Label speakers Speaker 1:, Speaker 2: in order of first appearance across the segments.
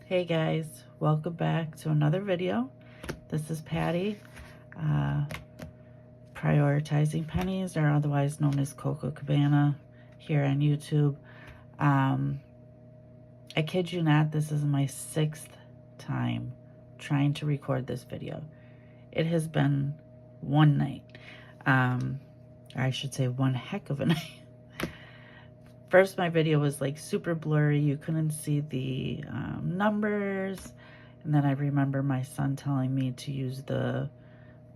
Speaker 1: Hey guys, welcome back to another video. This is Patty, prioritizing pennies, or otherwise known as Coco Cabana, here on YouTube. I kid you not, this is my 6th time trying to record this video. It has been one night, or I should say one heck of a night. First, my video was like super blurry. You couldn't see the numbers. And then I remember my son telling me to use the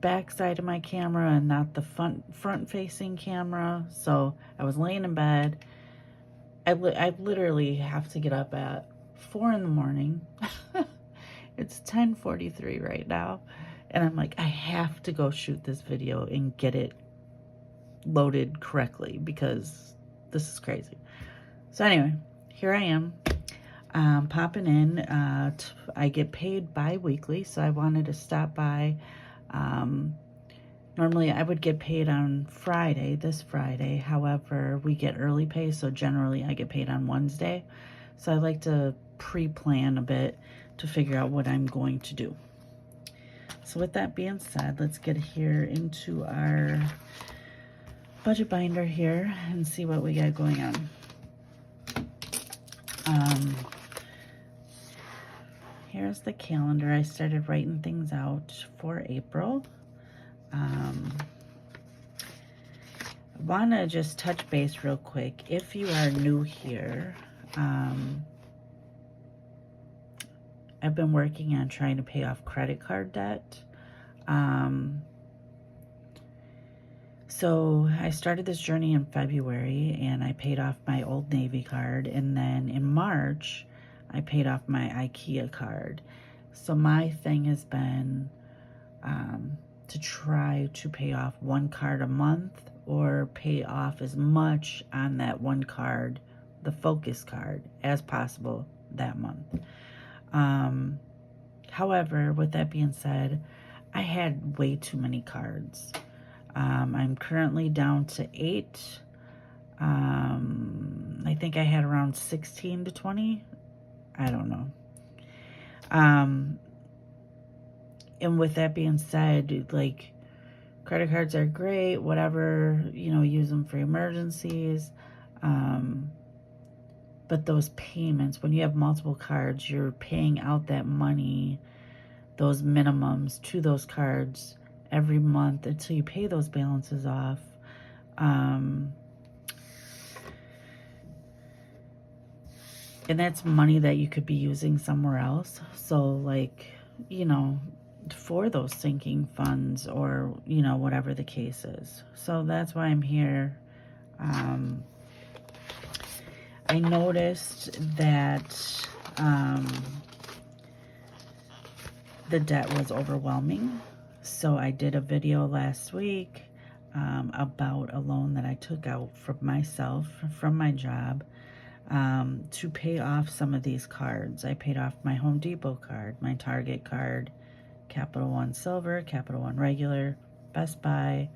Speaker 1: back side of my camera and not the front-facing camera. So I was laying in bed. I literally have to get up at 4 in the morning. It's 10:43 right now. And I'm like, I have to go shoot this video and get it loaded correctly because this is crazy. So anyway, here I am, popping in. I get paid bi-weekly, so I wanted to stop by. Normally I would get paid on Friday, this Friday. However, we get early pay, so generally I get paid on Wednesday. So I like to pre-plan a bit to figure out what I'm going to do. So with that being said, let's get here into our budget binder here and see what we got going on. Here's the calendar. I started writing things out for April. I want to just touch base real quick. If you are new here, I've been working on trying to pay off credit card debt. So I started this journey in February and I paid off my Old Navy card, and then in March I paid off my IKEA card. So my thing has been to try to pay off one card a month or pay off as much on that one card, the Focus card, as possible that month. However, with that being said, I had way too many cards. I'm currently down to 8. I think I had around 16 to 20. I don't know. And with that being said, like, credit cards are great, whatever, you know, use them for emergencies. But those payments, when you have multiple cards, you're paying out that money, those minimums to those cards every month until you pay those balances off. And that's money that you could be using somewhere else. So, like, you know, for those sinking funds or, you know, whatever the case is. So that's why I'm here. I noticed that the debt was overwhelming. So I did a video last week about a loan that I took out for myself from my job to pay off some of these cards. I paid off my Home Depot card, my Target card, Capital One Silver, Capital One Regular, Best Buy,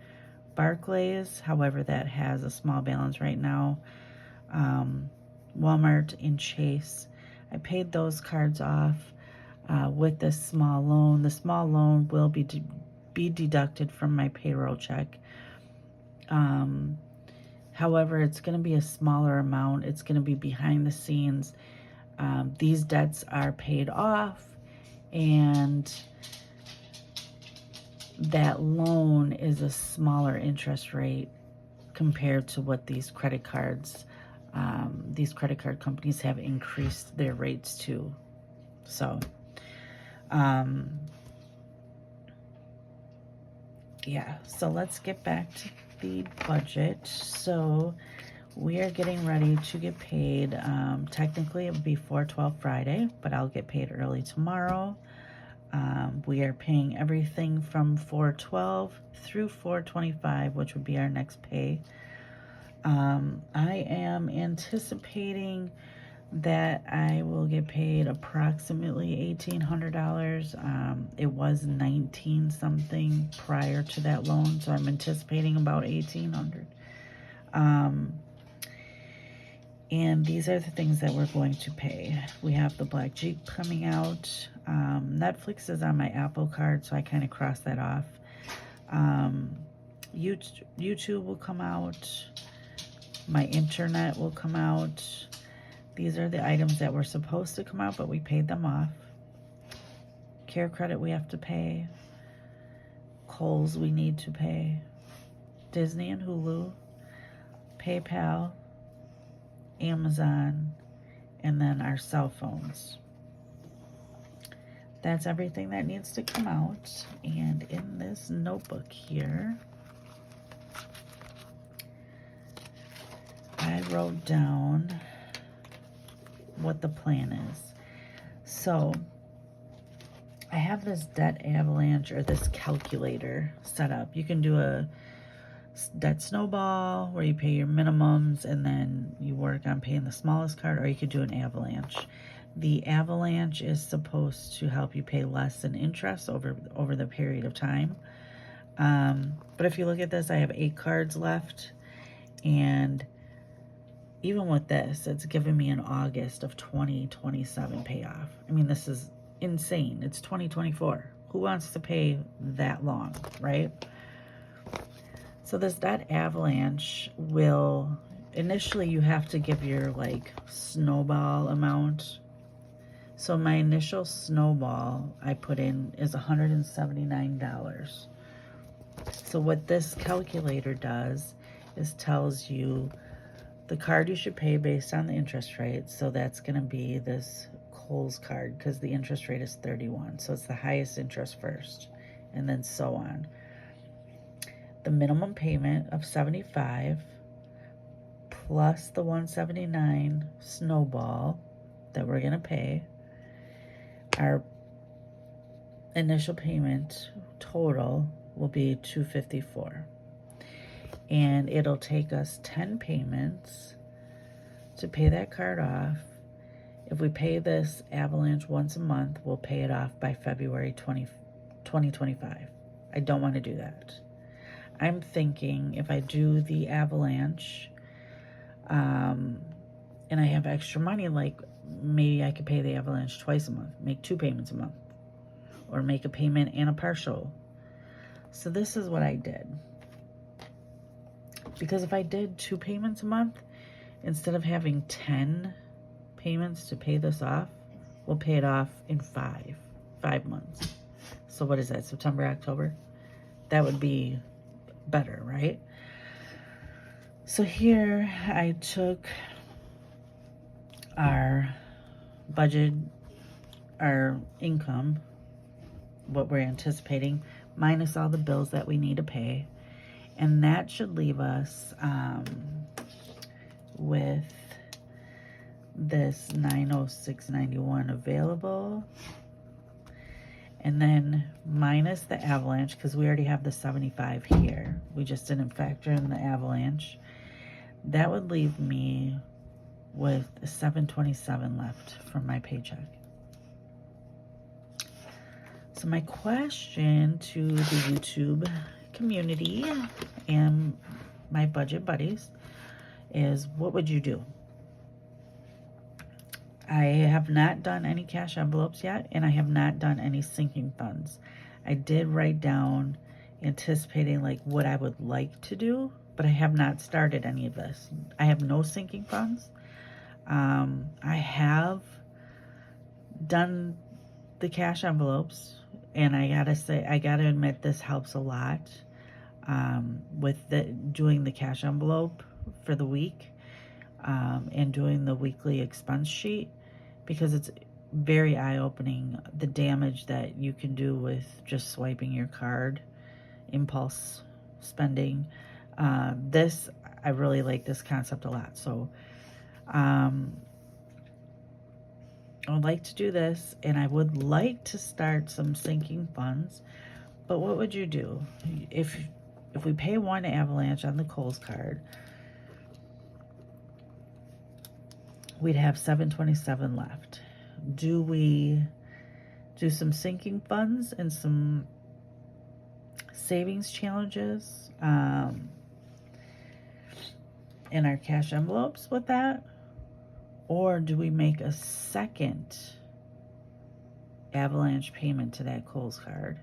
Speaker 1: Barclays, however that has a small balance right now, Walmart, and Chase. I paid those cards off with this small loan. The small loan will be deducted from my payroll check. However, it's going to be a smaller amount. It's going to be behind the scenes. These debts are paid off, and that loan is a smaller interest rate compared to what these credit card companies have increased their rates to. So, yeah, so let's get back to the budget. So we are getting ready to get paid. Technically it would be 4/12 Friday, but I'll get paid early tomorrow. We are paying everything from 4/12 through 4/25, which would be our next pay. I am anticipating that I will get paid approximately $1,800. It was 19 something prior to that loan, so I'm anticipating about 1,800. And these are the things that we're going to pay. We have the Black Jeep coming out. Netflix is on my Apple card, so I kind of cross that off. YouTube will come out. My internet will come out. These are the items that were supposed to come out, but we paid them off. Care credit we have to pay. Kohl's we need to pay. Disney and Hulu. PayPal. Amazon. And then our cell phones. That's everything that needs to come out. And in this notebook here, I wrote down what the plan is. So I have this debt avalanche, or this calculator set up. You can do a debt snowball where you pay your minimums and then you work on paying the smallest card, or you could do an avalanche. The avalanche is supposed to help you pay less in interest over the period of time. But if you look at this, I have 8 cards left, and even with this, it's giving me an August of 2027 payoff. I mean, this is insane. It's 2024. Who wants to pay that long, right? So this debt avalanche will, initially you have to give your like snowball amount. So my initial snowball I put in is $179. So what this calculator does is tells you the card you should pay based on the interest rate. So that's going to be this Kohl's card, because the interest rate is 31. So it's the highest interest first, and then so on. The minimum payment of $75 plus the $179 snowball that we're going to pay. Our initial payment total will be $254. And it'll take us 10 payments to pay that card off. If we pay this avalanche once a month, we'll pay it off by February 2025. I don't want to do that. I'm thinking if I do the avalanche, and I have extra money, like maybe I could pay the avalanche twice a month, make 2 payments a month, or make a payment and a partial. So this is what I did. Because if I did 2 payments a month, instead of having 10 payments to pay this off, we'll pay it off in 5 months. So what is that, September, October? That would be better, right? So here I took our budget, our income, what we're anticipating, minus all the bills that we need to pay. And that should leave us with this $906.91 available. And then minus the avalanche, because we already have the 75 here. We just didn't factor in the avalanche. That would leave me with $727 left from my paycheck. So my question to the YouTube community and my budget buddies is, what would you do? I have not done any cash envelopes yet, and I have not done any sinking funds. I did write down anticipating like what I would like to do, but I have not started any of this. I have no sinking funds. I have done the cash envelopes, and I gotta admit, this helps a lot with doing the cash envelope for the week and doing the weekly expense sheet, because it's very eye-opening the damage that you can do with just swiping your card, impulse spending. I really like this concept a lot. So I would like to do this, and I would like to start some sinking funds. But what would you do if we pay one avalanche on the Kohl's card? We'd have $727 left. Do we do some sinking funds and some savings challenges in our cash envelopes with that? Or do we make a second avalanche payment to that Kohl's card?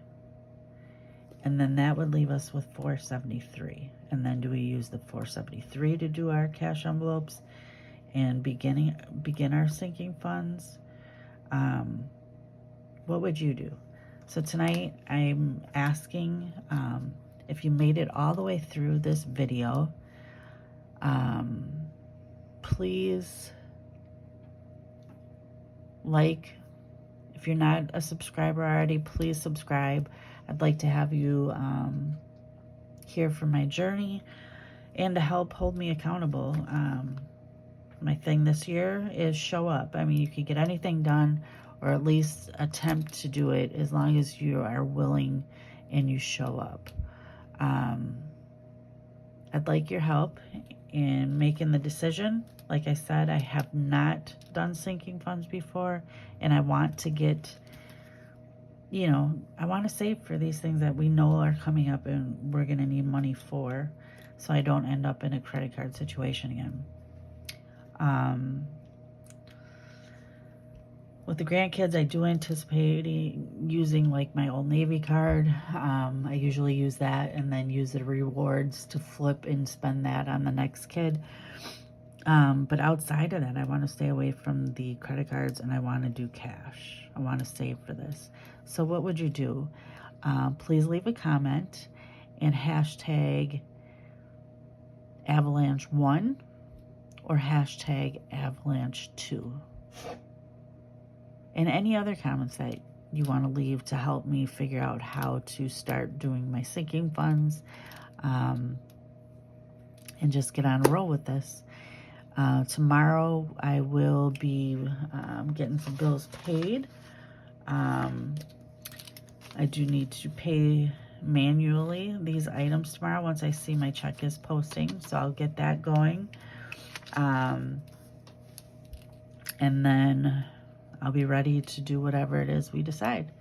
Speaker 1: And then that would leave us with $473. And then do we use the $473 to do our cash envelopes and begin our sinking funds? What would you do? So tonight I'm asking if you made it all the way through this video, please like. If you're not a subscriber already, please subscribe. I'd like to have you here for my journey and to help hold me accountable. My thing this year is show up. I mean, you can get anything done, or at least attempt to do it, as long as you are willing and you show up. I'd like your help in making the decision. Like I said, I have not done sinking funds before, and I want to get, I want to save for these things that we know are coming up and we're going to need money for, so I don't end up in a credit card situation again. With the grandkids, I do anticipate using like my Old Navy card. I usually use that and then use the rewards to flip and spend that on the next kid. But outside of that, I want to stay away from the credit cards, and I want to do cash. I want to save for this. So what would you do? Please leave a comment and hashtag avalanche1 or hashtag avalanche2. And any other comments that you want to leave to help me figure out how to start doing my sinking funds, and just get on a roll with this. Tomorrow I will be getting some bills paid. I do need to pay manually these items tomorrow once I see my check is posting, so I'll get that going. And then I'll be ready to do whatever it is we decide.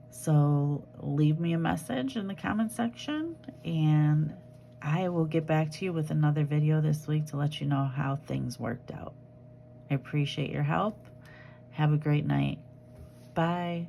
Speaker 1: So leave me a message in the comment section, and I will get back to you with another video this week to let you know how things worked out. I appreciate your help. Have a great night. Bye.